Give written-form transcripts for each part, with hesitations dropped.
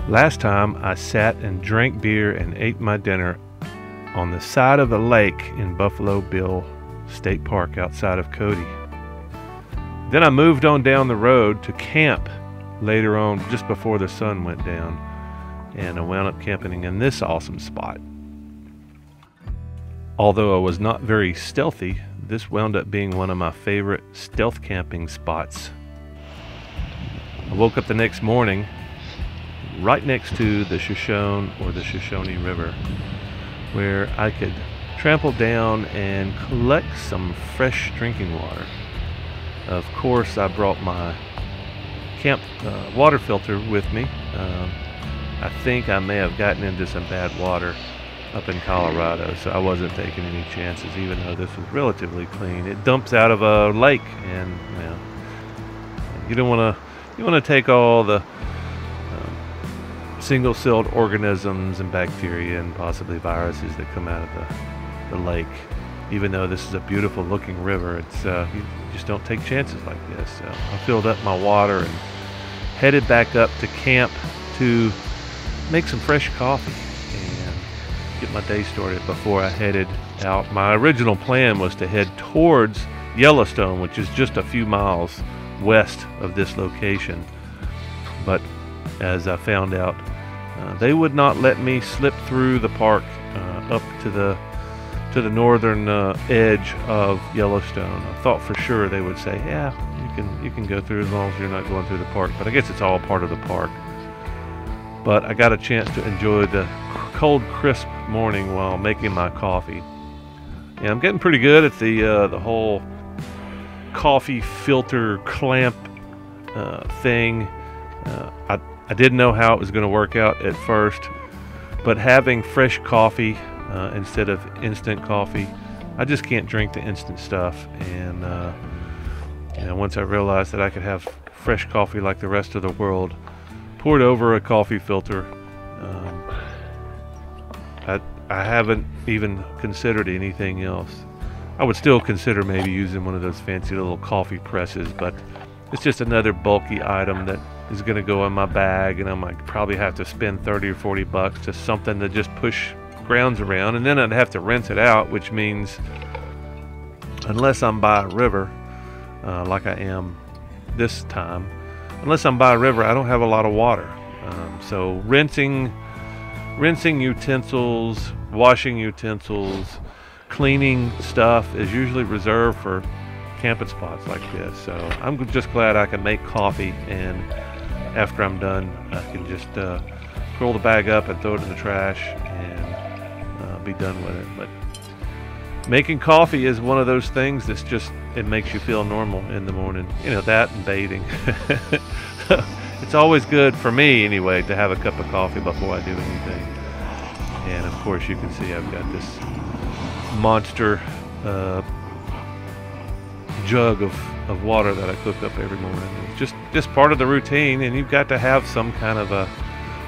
Last time I sat and drank beer and ate my dinner on the side of a lake in Buffalo Bill State Park outside of Cody. Then I moved on down the road to camp later on, just before the sun went down, and I wound up camping in this awesome spot. Although I was not very stealthy, this wound up being one of my favorite stealth camping spots. I woke up the next morning right next to the Shoshone, or the Shoshone River, where I could trample down and collect some fresh drinking water. Of course, I brought my camp water filter with me. I think I may have gotten into some bad water up in Colorado, so I wasn't taking any chances, even though this was relatively clean. It dumps out of a lake, and well, you don't want to take all the single-celled organisms and bacteria and possibly viruses that come out of the lake. Even though this is a beautiful looking river, it's you just don't take chances like this. So I filled up my water and headed back up to camp to make some fresh coffee and get my day started before I headed out. My original plan was to head towards Yellowstone, which is just a few miles west of this location, but as I found out, they would not let me slip through the park up to the northern edge of Yellowstone. I thought for sure they would say, yeah, you can go through as long as you're not going through the park, but I guess it's all part of the park. But I got a chance to enjoy the cold, crisp morning while making my coffee. Yeah, I'm getting pretty good at the whole coffee filter clamp thing. I didn't know how it was going to work out at first, but having fresh coffee instead of instant coffee, I just can't drink the instant stuff. And once I realized that I could have fresh coffee like the rest of the world, poured over a coffee filter, I haven't even considered anything else. I would still consider maybe using one of those fancy little coffee presses, but it's just another bulky item that is going to go in my bag, and I might probably have to spend 30 or 40 bucks to something to just push grounds around, and then I'd have to rinse it out, which means unless I'm by a river like I am this time, unless I'm by a river, I don't have a lot of water. So rinsing utensils, washing utensils, cleaning stuff is usually reserved for camping spots like this. So I'm just glad I can make coffee, and after I'm done, I can just roll the bag up and throw it in the trash and be done with it. But making coffee is one of those things that's just, it makes you feel normal in the morning. You know, that and bathing. It's always good for me anyway to have a cup of coffee before I do anything. And of course you can see I've got this monster jug of water that I cook up every morning. It's just part of the routine, and you've got to have some kind of a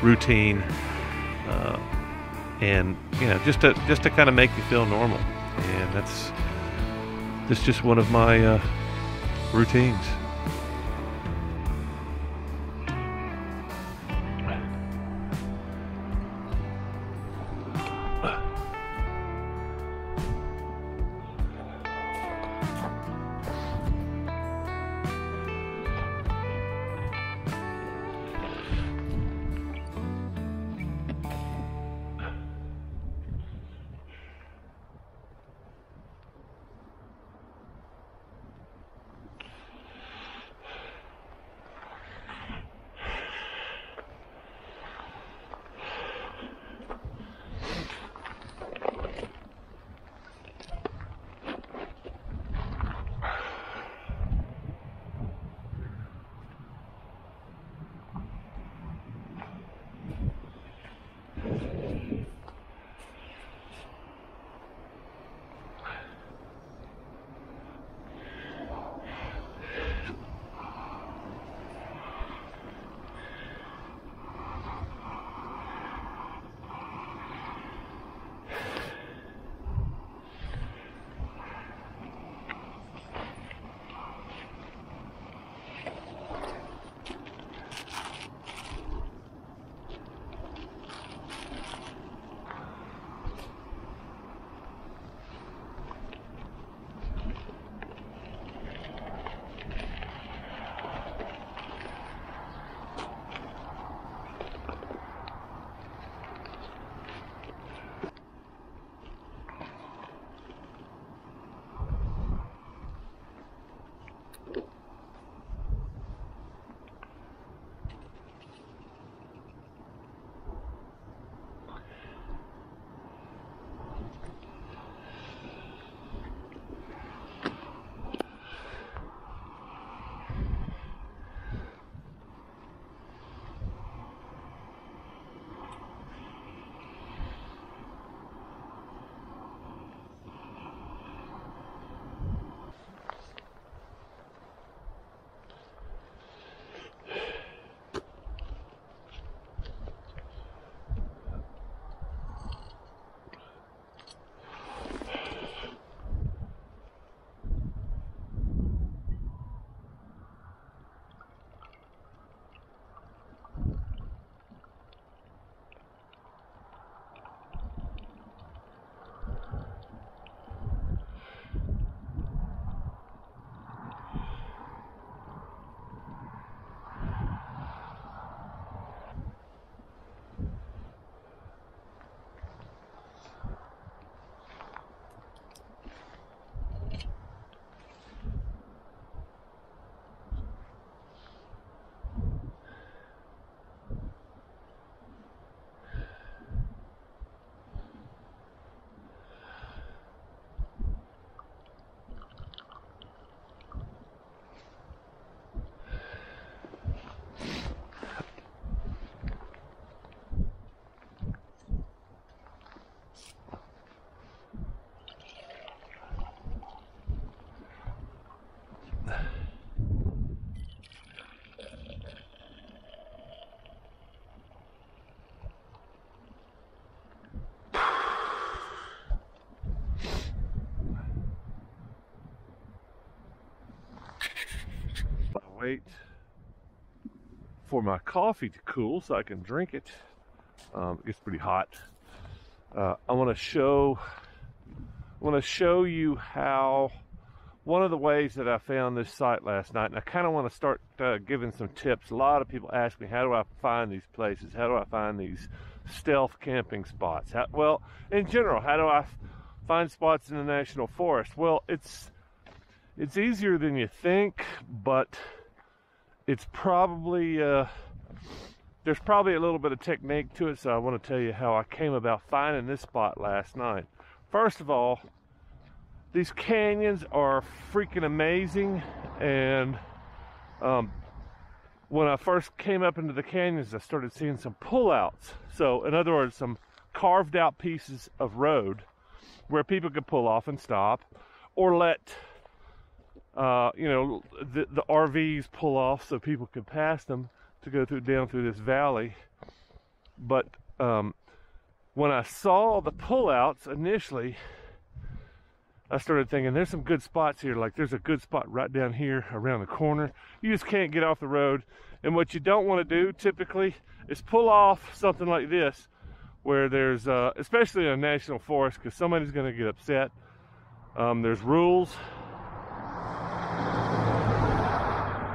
routine, and just to kind of make you feel normal. And that's just one of my routines. for my coffee to cool so I can drink it. It gets pretty hot. I want to show you how one of the ways that I found this site last night, and I kind of want to start giving some tips. A lot of people ask me, how do I find these places? How do I find these stealth camping spots? Well, in general, how do I find spots in the national forest? Well, it's easier than you think, but it's probably there's probably a little bit of technique to it. So I want to tell you how I came about finding this spot last night. First of all, these canyons are freaking amazing, and when I first came up into the canyons, I started seeing some pullouts. So in other words, some carved out pieces of road where people could pull off and stop, or let the RVs pull off so people could pass them to go down through this valley. But when I saw the pullouts initially, I started thinking, there's some good spots here. Like, there's a good spot right down here around the corner. You just can't get off the road. And what you don't want to do typically is pull off something like this, where there's, especially in a national forest, because somebody's going to get upset. There's rules.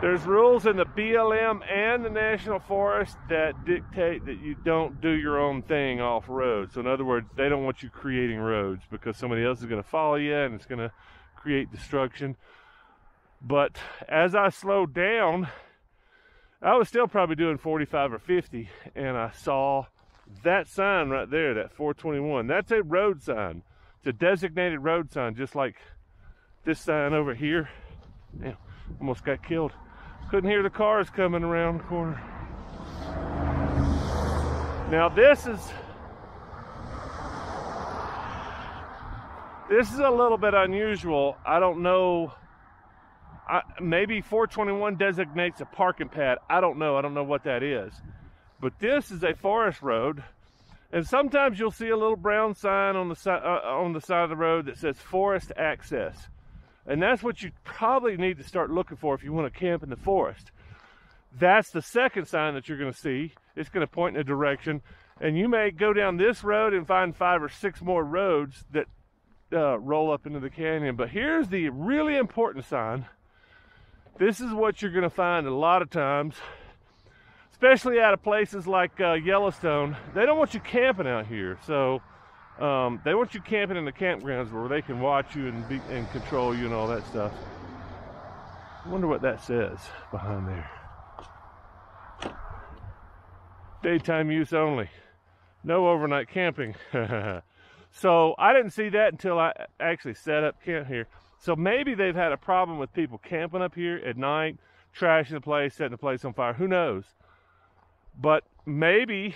There's rules in the BLM and the National Forest that dictate that you don't do your own thing off-road. So in other words, they don't want you creating roads, because somebody else is going to follow you and it's going to create destruction. But as I slowed down, I was still probably doing 45 or 50, and I saw that sign right there, that 421. That's a road sign. It's a designated road sign, just like this sign over here. Damn, almost got killed. Couldn't hear the cars coming around the corner. Now this is a little bit unusual. I don't know. Maybe 421 designates a parking pad. I don't know. I don't know what that is. But this is a forest road, and sometimes you'll see a little brown sign on the side of the road that says forest access. And that's what you probably need to start looking for if you want to camp in the forest. That's the second sign that you're going to see. It's going to point in a direction. And you may go down this road and find 5 or 6 more roads that roll up into the canyon. But here's the really important sign. This is what you're going to find a lot of times, especially out of places like Yellowstone. They don't want you camping out here. So they want you camping in the campgrounds where they can watch you and control you and all that stuff. I wonder what that says behind there. Daytime use only. No overnight camping. So I didn't see that until I actually set up camp here. So maybe they've had a problem with people camping up here at night, trashing the place, setting the place on fire. Who knows? But maybe,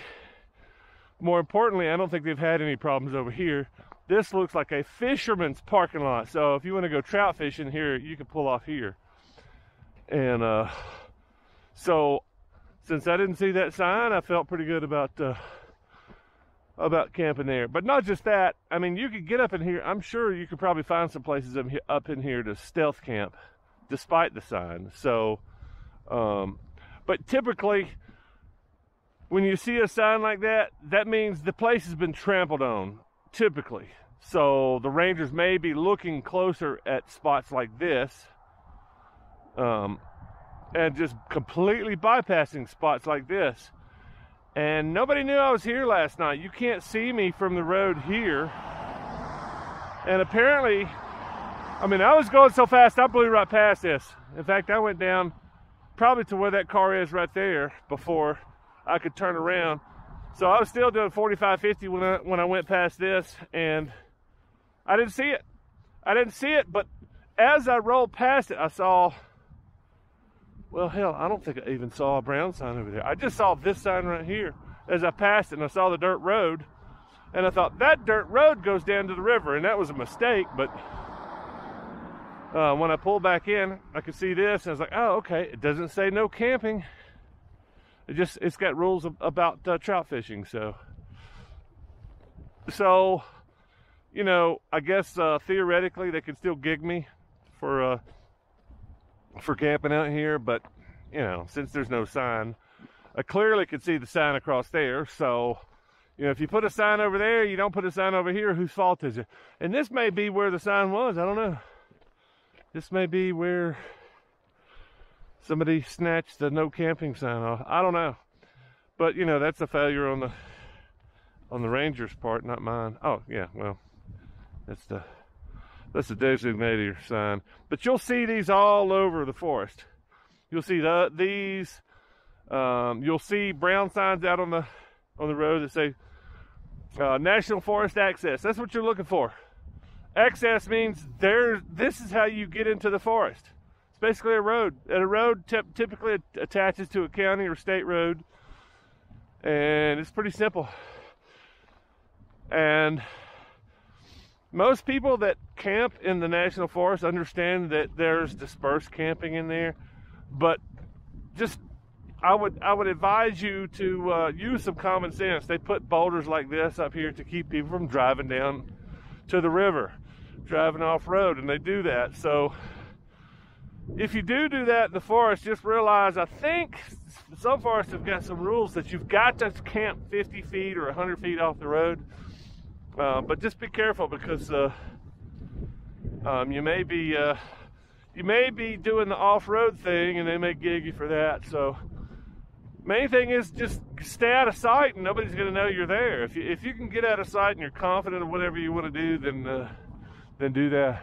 more importantly, I don't think they've had any problems over here. This looks like a fisherman's parking lot. So if you want to go trout fishing here, you can pull off here. And so since I didn't see that sign, I felt pretty good about camping there. But not just that. I mean, you could get up in here. I'm sure you could probably find some places up in here to stealth camp, despite the sign. So, but typically, when you see a sign like that, that means the place has been trampled on, typically. So the rangers may be looking closer at spots like this, and just completely bypassing spots like this. And nobody knew I was here last night. You can't see me from the road here. And apparently, I mean, I was going so fast, I blew right past this. In fact, I went down probably to where that car is right there before I could turn around. So I was still doing 45, 50 when I went past this, and I didn't see it. I didn't see it, but as I rolled past it, I saw, well, hell, I don't think I even saw a brown sign over there. I just saw this sign right here as I passed it, and I saw the dirt road, and I thought, that dirt road goes down to the river, and that was a mistake. But when I pulled back in, I could see this, and I was like, oh, okay, it doesn't say no camping. It's got rules about trout fishing. So, you know, I guess theoretically they could still gig me for camping out here, but you know, since there's no sign, I clearly could see the sign across there. So, you know, if you put a sign over there, you don't put a sign over here, whose fault is it? And this may be where the sign was. I don't know. This may be where somebody snatched the no camping sign off. I don't know. But, you know, that's a failure on the ranger's part, not mine. Oh, yeah, well, that's the designator sign. But you'll see these all over the forest. You'll see these. You'll see brown signs out on the road that say National Forest Access. That's what you're looking for. Access means this is how you get into the forest. It's basically a road. And a road typically attaches to a county or state road. And it's pretty simple. And most people that camp in the National Forest understand that there's dispersed camping in there. But just, I would advise you to use some common sense. They put boulders like this up here to keep people from driving down to the river, driving off-road, and they do that. So if you do that in the forest, just realize, I think some forests have got some rules that you've got to camp 50 feet or 100 feet off the road. But just be careful, because you may be doing the off-road thing, and they may gig you for that. So main thing is just stay out of sight, and nobody's going to know you're there. If you can get out of sight and you're confident of whatever you want to do, then do that.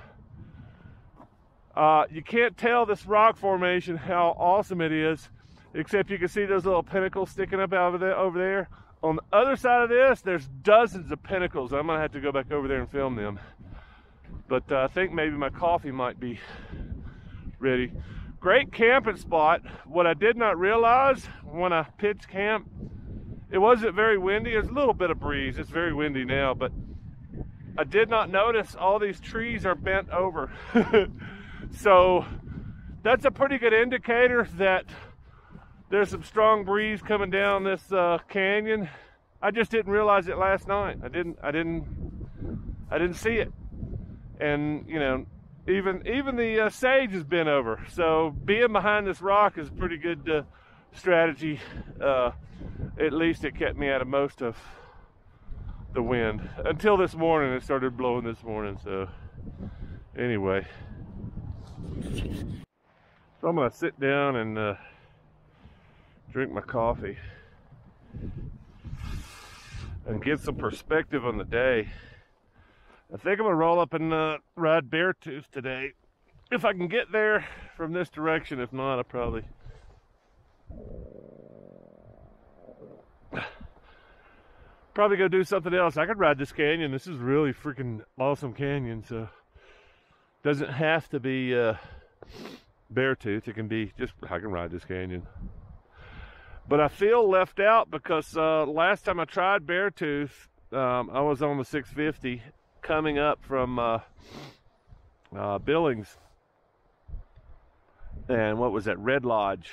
You can't tell this rock formation how awesome it is, except you can see those little pinnacles sticking up over there. On the other side of this, there's dozens of pinnacles. I'm going to have to go back over there and film them. But I think maybe my coffee might be ready. Great camping spot. What I did not realize when I pitched camp, it wasn't very windy. There's a little bit of breeze. It's very windy now, but I did not notice all these trees are bent over. So that's a pretty good indicator that there's some strong breeze coming down this canyon. I just didn't realize it last night. I didn't see it. And you know, even the sage has been over. So being behind this rock is a pretty good strategy. At least it kept me out of most of the wind until this morning. It started blowing this morning. So anyway, so I'm gonna sit down and drink my coffee and get some perspective on the day. I think I'm gonna roll up and ride Beartooth today, if I can get there from this direction. If not, I'll probably go do something else. I could ride this canyon. This is really freaking awesome canyon, so doesn't have to be Beartooth. It can be just, I can ride this canyon. But I feel left out because last time I tried Beartooth, I was on the 650 coming up from Billings. And what was that? Red Lodge.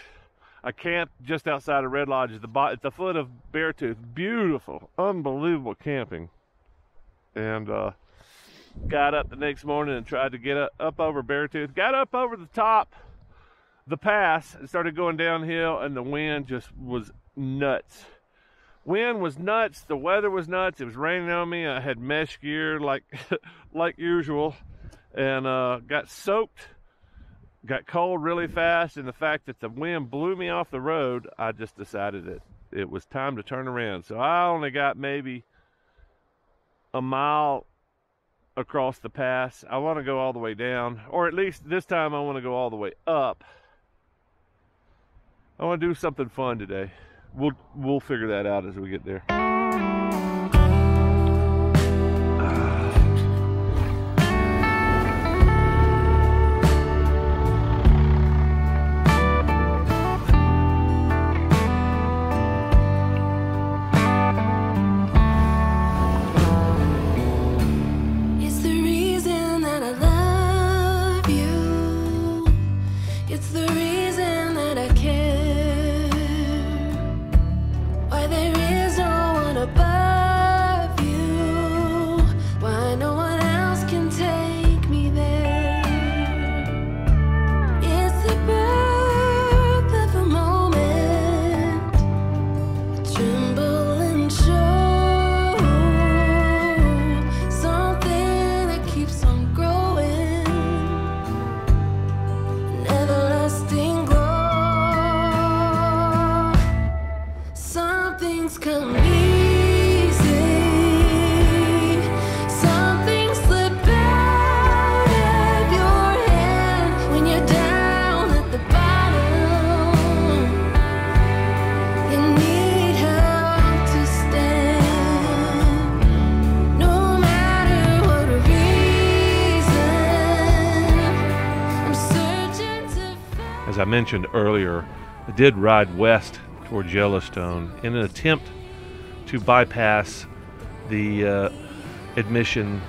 I camped just outside of Red Lodge at the foot of Beartooth. Beautiful, unbelievable camping. And got up the next morning and tried to get up over Beartooth. Got up over the top, the pass, and started going downhill, and the wind just was nuts. Wind was nuts. The weather was nuts. It was raining on me. I had mesh gear like usual, and got soaked. Got cold really fast, and the fact that the wind blew me off the road, I just decided that it was time to turn around. So I only got maybe a mile across the pass. I want to go all the way down, or at least this time I want to go all the way up. I want to do something fun today. We'll figure that out as we get there. Why there is no one some things come easy, some things slip out of your hand when you're down at the bottom. You need help to stand, no matter what reason. I'm searching to find. As I mentioned earlier, I did ride west towards Yellowstone in an attempt to bypass the admission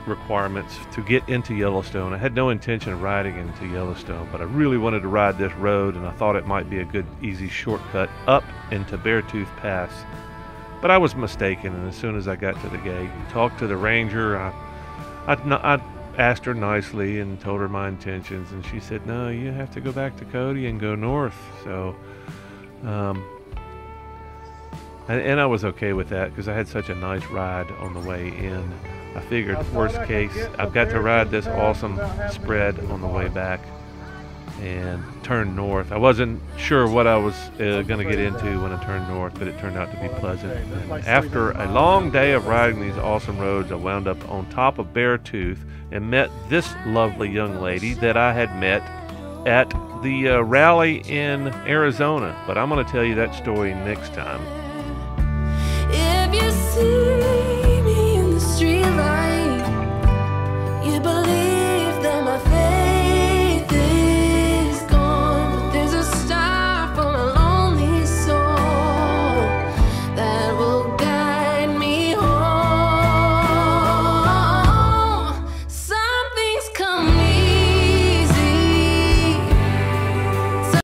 requirements to get into Yellowstone. I had no intention of riding into Yellowstone, but I really wanted to ride this road, and I thought it might be a good, easy shortcut up into Beartooth Pass. But I was mistaken, and as soon as I got to the gate, talked to the ranger. I asked her nicely and told her my intentions, and she said, no, you have to go back to Cody and go north. So and I was okay with that because I had such a nice ride on the way in. I figured worst case, I've got to ride this awesome spread on the way back and turn north. I wasn't sure what I was going to get into when I turned north, but it turned out to be pleasant. And after a long day of riding these awesome roads, I wound up on top of Beartooth and met this lovely young lady that I had met at the rally in Arizona. But I'm going to tell you that story next time. If you see